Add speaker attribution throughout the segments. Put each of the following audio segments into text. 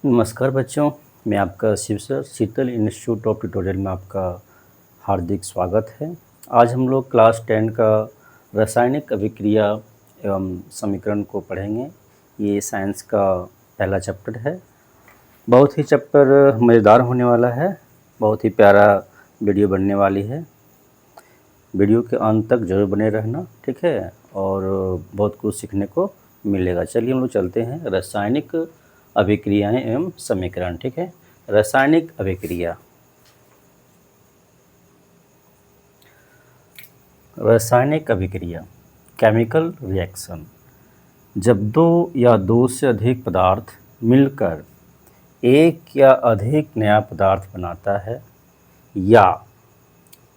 Speaker 1: नमस्कार बच्चों, मैं आपका Shiv sir Sheetal institute of tutorial में आपका हार्दिक स्वागत है। आज हम लोग क्लास 10 का रासायनिक अभिक्रिया एवं समीकरण को पढ़ेंगे। ये साइंस का पहला चैप्टर है। बहुत ही चैप्टर मज़ेदार होने वाला है, बहुत ही प्यारा वीडियो बनने वाली है। वीडियो के अंत तक जरूर बने रहना, ठीक है, और बहुत कुछ सीखने को मिलेगा। चलिए हम लोग चलते हैं रासायनिक अभिक्रियाएं एवं समीकरण। ठीक है, रासायनिक अभिक्रिया। रासायनिक अभिक्रिया केमिकल रिएक्शन, जब दो या दो से अधिक पदार्थ मिलकर एक या अधिक नया पदार्थ बनाता है या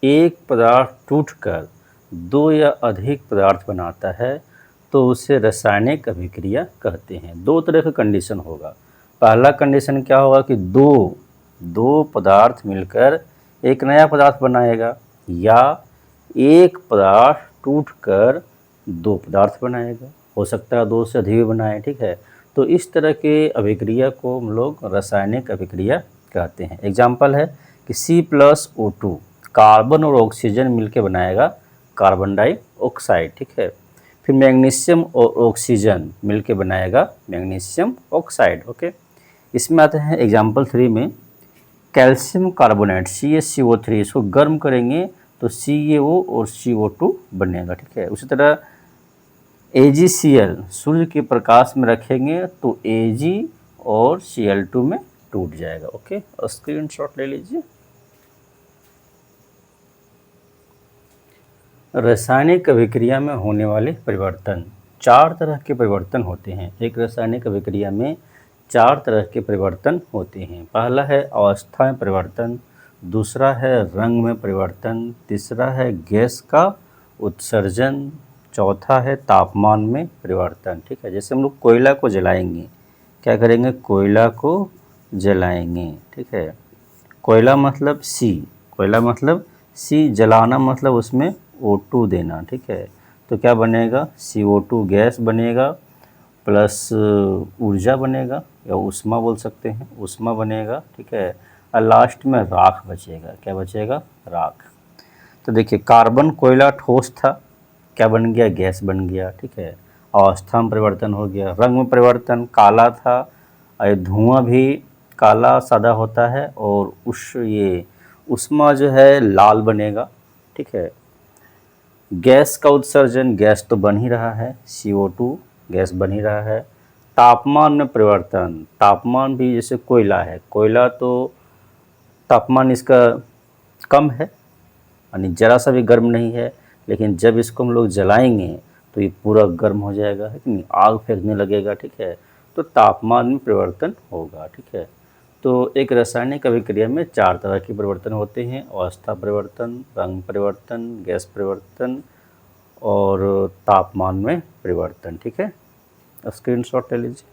Speaker 1: एक पदार्थ टूटकर दो या अधिक पदार्थ बनाता है तो उसे रासायनिक अभिक्रिया कहते हैं। दो तरह का कंडीशन होगा। पहला कंडीशन क्या होगा कि दो पदार्थ मिलकर एक नया पदार्थ बनाएगा या एक पदार्थ टूटकर दो पदार्थ बनाएगा। हो सकता है दो से अधिक भी बनाए, ठीक है। तो इस तरह के अभिक्रिया को हम लोग रासायनिक अभिक्रिया कहते हैं। एग्जाम्पल है कि C+O2 कार्बन और ऑक्सीजन मिलकर बनाएगा कार्बन डाइऑक्साइड, ठीक है। फिर मैग्नीशियम और ऑक्सीजन मिलकर बनाएगा मैग्नीशियम ऑक्साइड, ओके। इसमें आते हैं एग्जाम्पल 3 में कैल्शियम कार्बोनेट CaCO3, इसको गर्म करेंगे तो CaO और CO2 बनेगा, ठीक है। उसी तरह AgCl सूर्य के प्रकाश में रखेंगे तो Ag और Cl2 में टूट जाएगा, ओके। स्क्रीनशॉट ले लीजिए। रासायनिक अभिक्रिया में होने वाले परिवर्तन, चार तरह के परिवर्तन होते हैं। एक रासायनिक अभिक्रिया में चार तरह के परिवर्तन होते हैं। पहला है अवस्था में परिवर्तन, दूसरा है रंग में परिवर्तन, तीसरा है गैस का उत्सर्जन, चौथा है तापमान में परिवर्तन, ठीक है। जैसे हम लोग कोयला को जलाएंगे, क्या करेंगे, कोयला को जलाएंगे, ठीक है। कोयला मतलब सी, जलाना मतलब उसमें O2 देना, ठीक है। तो क्या बनेगा, CO2 गैस बनेगा प्लस ऊर्जा बनेगा या उष्मा बोल सकते हैं, उष्मा बनेगा, ठीक है। और लास्ट में राख बचेगा। क्या बचेगा, राख। तो देखिए कार्बन कोयला ठोस था, क्या बन गया, गैस बन गया, ठीक है। अवस्था में परिवर्तन हो गया। रंग में परिवर्तन, काला था और धुआं भी काला सादा होता है और उष्मा जो है लाल बनेगा, ठीक है। गैस का उत्सर्जन, गैस तो बन ही रहा है, CO2 गैस बन ही रहा है। तापमान में परिवर्तन, तापमान भी जैसे कोयला है, कोयला तो तापमान इसका कम है, यानी ज़रा सा भी गर्म नहीं है, लेकिन जब इसको हम लोग जलाएंगे तो ये पूरा गर्म हो जाएगा, है कि नहीं, आग फेंकने लगेगा, ठीक है। तो तापमान में परिवर्तन होगा, ठीक है। तो एक रासायनिक अभिक्रिया में चार तरह के परिवर्तन होते हैं, अवस्था परिवर्तन, रंग परिवर्तन, गैस परिवर्तन और तापमान में परिवर्तन, ठीक है। स्क्रीनशॉट ले लीजिए।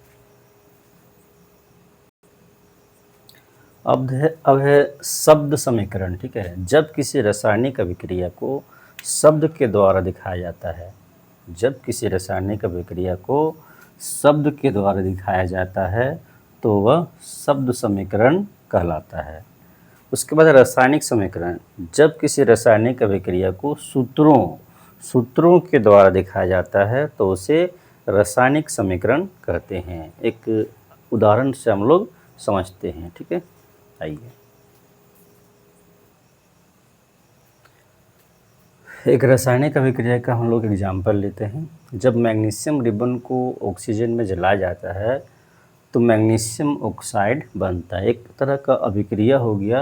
Speaker 1: अब है शब्द समीकरण, ठीक है। जब किसी रासायनिक अभिक्रिया को शब्द के द्वारा दिखाया जाता है, जब किसी रासायनिक अभिक्रिया को शब्द के द्वारा दिखाया जाता है तो वह शब्द समीकरण कहलाता है। उसके बाद रासायनिक समीकरण, जब किसी रासायनिक अभिक्रिया को सूत्रों के द्वारा दिखाया जाता है तो उसे रासायनिक समीकरण कहते हैं। एक उदाहरण से हम लोग समझते हैं, ठीक है। आइए, एक रासायनिक अभिक्रिया का हम लोग एग्जाम्पल लेते हैं। जब मैग्नीशियम रिबन को ऑक्सीजन में जलाया जाता है तो मैग्नीशियम ऑक्साइड बनता है। एक तरह का अभिक्रिया हो गया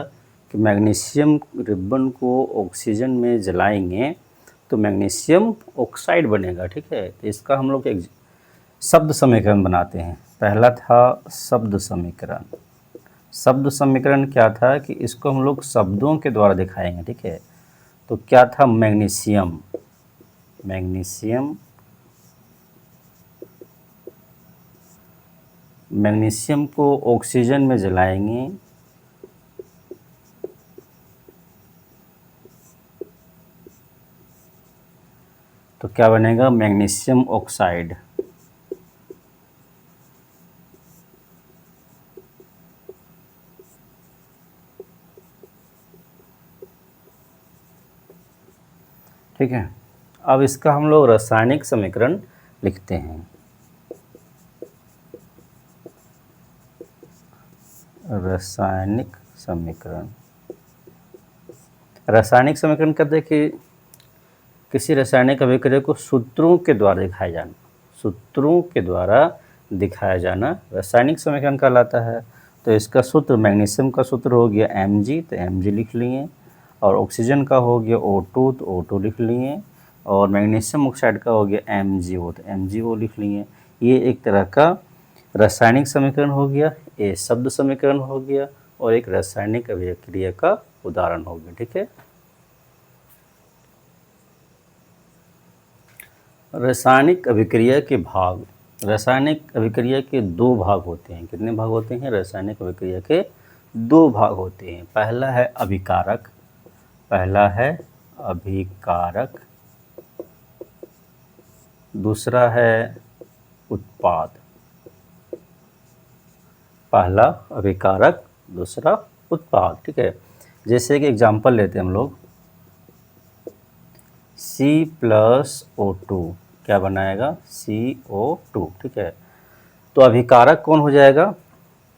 Speaker 1: कि मैग्नीशियम रिबन को ऑक्सीजन में जलाएंगे तो मैग्नीशियम ऑक्साइड बनेगा, ठीक है। तो इसका हम लोग एक शब्द समीकरण बनाते हैं। पहला था शब्द समीकरण। शब्द समीकरण क्या था कि इसको हम लोग शब्दों के द्वारा दिखाएंगे, ठीक है। तो क्या था, मैग्नीशियम मैग्नीशियम को ऑक्सीजन में जलाएंगे तो क्या बनेगा, मैग्नीशियम ऑक्साइड। ठीक है। अब इसका हम लोग रासायनिक समीकरण लिखते हैं। रासायनिक समीकरण, रासायनिक समीकरण कहते हैं कि किसी रासायनिक अभिक्रिया को सूत्रों के द्वारा दिखाया जाना, सूत्रों के द्वारा दिखाया जाना रासायनिक समीकरण कहलाता है। तो इसका सूत्र मैग्नीशियम का सूत्र हो गया Mg, तो Mg लिख लिए, और ऑक्सीजन का हो गया O2, तो O2 लिख लिए, और मैग्नीशियम ऑक्साइड का हो गया MgO, तो MgO लिख लिए। ये एक तरह का रासायनिक समीकरण हो गया, ये शब्द समीकरण हो गया, और एक रासायनिक अभिक्रिया का उदाहरण हो गया। ठीक है। रासायनिक अभिक्रिया के भाग, रासायनिक अभिक्रिया के दो भाग होते हैं। कितने भाग होते हैं? रासायनिक अभिक्रिया के दो भाग होते हैं। पहला है अभिकारक, पहला है अभिकारक, दूसरा है उत्पाद। पहला अभिकारक, दूसरा उत्पाद। ठीक है। जैसे कि एग्जांपल लेते हैं हम लोग, C+O2 क्या बनाएगा? CO2। ठीक है। तो अभिकारक कौन हो जाएगा?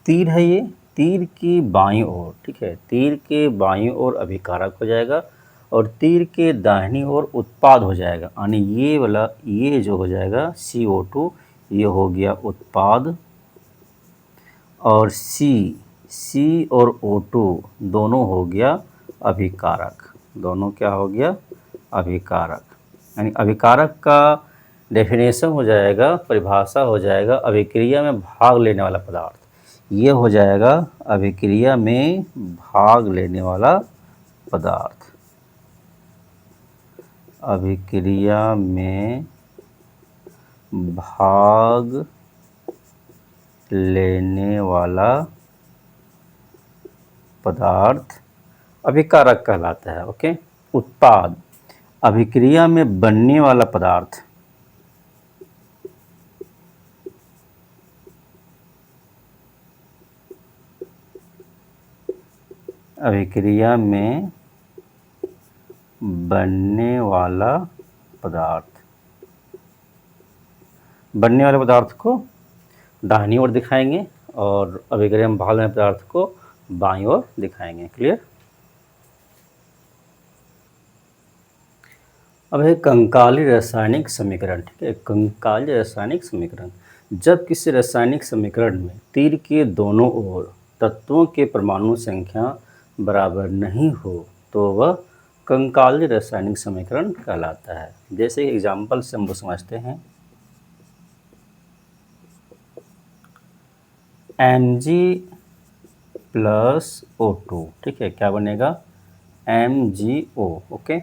Speaker 1: तीर है ये, तीर की बाईं ओर। ठीक है। तीर के बाईं ओर अभिकारक हो जाएगा, और तीर के दाहिनी ओर उत्पाद हो जाएगा। यानी ये वाला, ये जो हो जाएगा CO2, ये हो गया उत्पाद, और C और O2 दोनों हो गया अभिकारक। दोनों क्या हो गया? अभिकारक। यानी अभिकारक का डेफिनेशन हो जाएगा, परिभाषा हो जाएगा, अभिक्रिया में भाग लेने वाला पदार्थ। ये हो जाएगा अभिक्रिया में भाग लेने वाला पदार्थ। अभिक्रिया में भाग लेने वाला पदार्थ अभिकारक कहलाता है। ओके। उत्पाद, अभिक्रिया में बनने वाला पदार्थ। अभिक्रिया में बनने वाला पदार्थ, बनने वाले पदार्थ को दाहिनी ओर दिखाएंगे, और अभिक्रिया में भाग लेने पदार्थ को बाईं ओर दिखाएंगे। क्लियर? अब है कंकाली रासायनिक समीकरण। ठीक है। कंकाली रासायनिक समीकरण, जब किसी रासायनिक समीकरण में तीर के दोनों ओर तत्वों के परमाणु संख्या बराबर नहीं हो तो वह कंकाली रासायनिक समीकरण कहलाता है। जैसे एग्जाम्पल से हम लोग समझते हैं, Mg+O2। ठीक है। क्या बनेगा? MgO। ओके।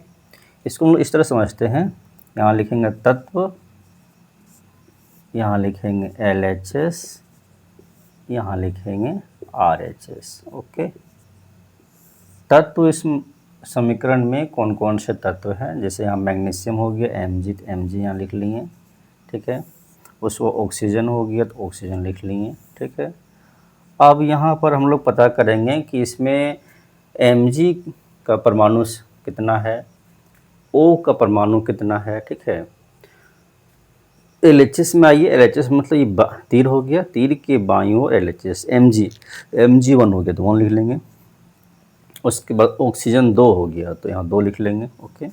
Speaker 1: इसको हम लोग इस तरह समझते हैं, यहाँ लिखेंगे तत्व, यहाँ लिखेंगे LHS, यहाँ लिखेंगे RHS। ओके। तत्व इस समीकरण में कौन कौन से तत्व हैं? जैसे यहाँ मैग्नीशियम हो गया Mg, तो Mg यहाँ लिख लिए। ठीक है। उसको ऑक्सीजन हो गया, तो ऑक्सीजन लिख लिए। ठीक है। अब यहाँ पर हम लोग पता करेंगे कि इसमें Mg का परमाणु कितना है, O का परमाणु कितना है। ठीक है। LHS में आइए, LHS मतलब ये तीर हो गया, तीर के बाईं ओर LHS, Mg1 हो गया, तो 1 लिख लेंगे। उसके बाद ऑक्सीजन 2 हो गया, तो यहाँ 2 लिख लेंगे। ओके।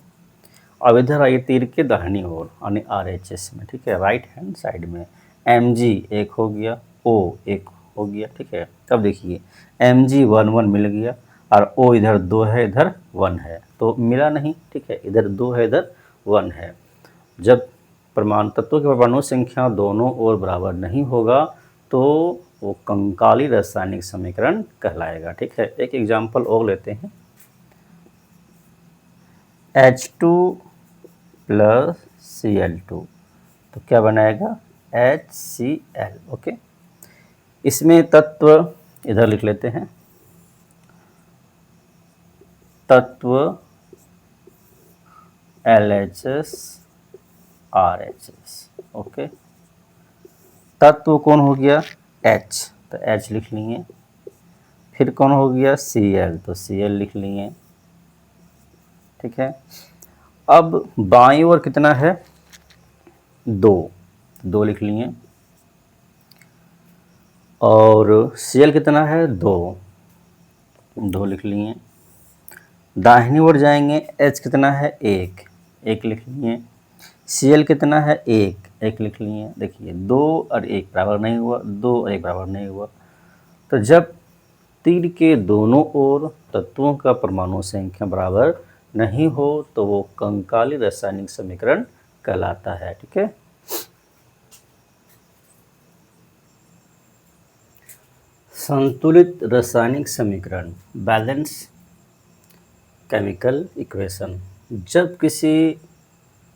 Speaker 1: अब इधर आइए तीर के दाहिनी ओर, यानी RHS में। ठीक है। राइट हैंड साइड में Mg 1 हो गया, O 1 हो गया। ठीक है। तब देखिए Mg 1 मिल गया, और O इधर 2 है, इधर 1 है, तो मिला नहीं। ठीक है। इधर 2 है, इधर 1 है। जब परमाणु तत्वों की परमाणु संख्या दोनों ओर बराबर नहीं होगा तो वो कंकाली रासायनिक समीकरण कहलाएगा। ठीक है। एक एग्जाम्पल और लेते हैं, H2+Cl2, तो क्या बनाएगा? HCl। ओके। इसमें तत्व इधर लिख लेते हैं, तत्व LHS RHS। ओके। तत्व कौन हो गया? H, तो H लिख लिए। फिर कौन हो गया? Cl, तो Cl लिख लिए। ठीक है। अब बाईं ओर कितना है, 2 लिख लिए, और Cl कितना है, 2 लिख लिए। दाहिनी ओर जाएंगे, H कितना है, 1 लिख लिए। Cl कितना है, 1 लिख लिए। देखिए 2 और 1 बराबर नहीं हुआ, 2 और 1 बराबर नहीं हुआ। तो जब तीर के दोनों ओर तत्वों का परमाणु संख्या बराबर नहीं हो तो वो कंकाली रासायनिक समीकरण कहलाता है। ठीक है, संतुलित रासायनिक समीकरण, बैलेंस केमिकल इक्वेशन। जब किसी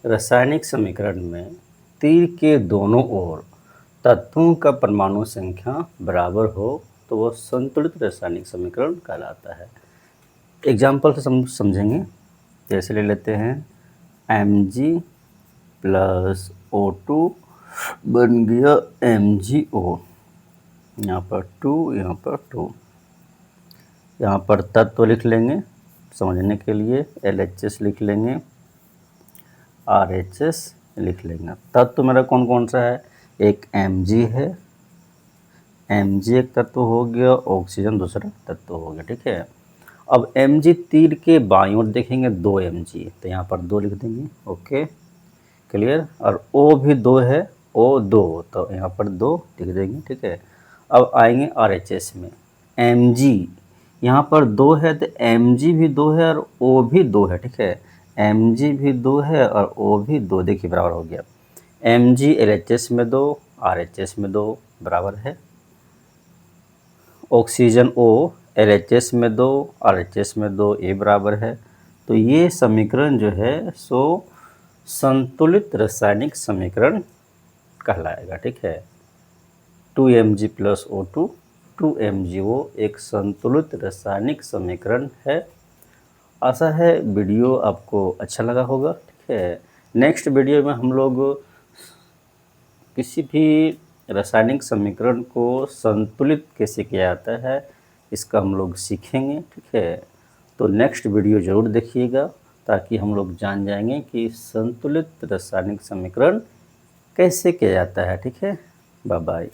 Speaker 1: रासायनिक समीकरण में तीर के दोनों ओर तत्वों का परमाणु संख्या बराबर हो तो वह संतुलित रासायनिक समीकरण कहलाता है। एग्जाम्पल से समझेंगे। जैसे ले लेते हैं Mg प्लस O2 बन गया MgO, यहाँ पर 2, यहाँ पर 2। यहाँ पर तत्व लिख लेंगे समझने के लिए, LHS लिख लेंगे, RHS लिख लेंगे। तत्व मेरा कौन कौन सा है, एक Mg है, Mg एक तत्व हो गया, ऑक्सीजन दूसरा तत्व हो गया। ठीक है, अब Mg तीर के बाईं ओर देखेंगे 2 Mg, तो यहाँ पर 2 लिख देंगे। Okay, clear. और O भी 2 है, O2, तो यहाँ पर 2 लिख देंगे। ठीक है, अब आएंगे RHS में, Mg यहाँ पर 2 है तो Mg भी 2 है और O भी 2 है। ठीक है, Mg भी 2 है और O भी 2, देखिए बराबर हो गया। Mg LHS में 2, RHS में 2 बराबर है। ऑक्सीजन O LHS में 2, RHS में 2, ये बराबर है। तो ये समीकरण जो है सो संतुलित रासायनिक समीकरण कहलाएगा। ठीक है, 2Mg प्लस O2 2MgO एक संतुलित रासायनिक समीकरण है। आशा है वीडियो आपको अच्छा लगा होगा। ठीक है, नेक्स्ट वीडियो में हम लोग किसी भी रासायनिक समीकरण को संतुलित कैसे किया जाता है इसका हम लोग सीखेंगे। ठीक है, तो नेक्स्ट वीडियो ज़रूर देखिएगा ताकि हम लोग जान जाएंगे कि संतुलित रासायनिक समीकरण कैसे किया जाता है। ठीक है, बाय बाय।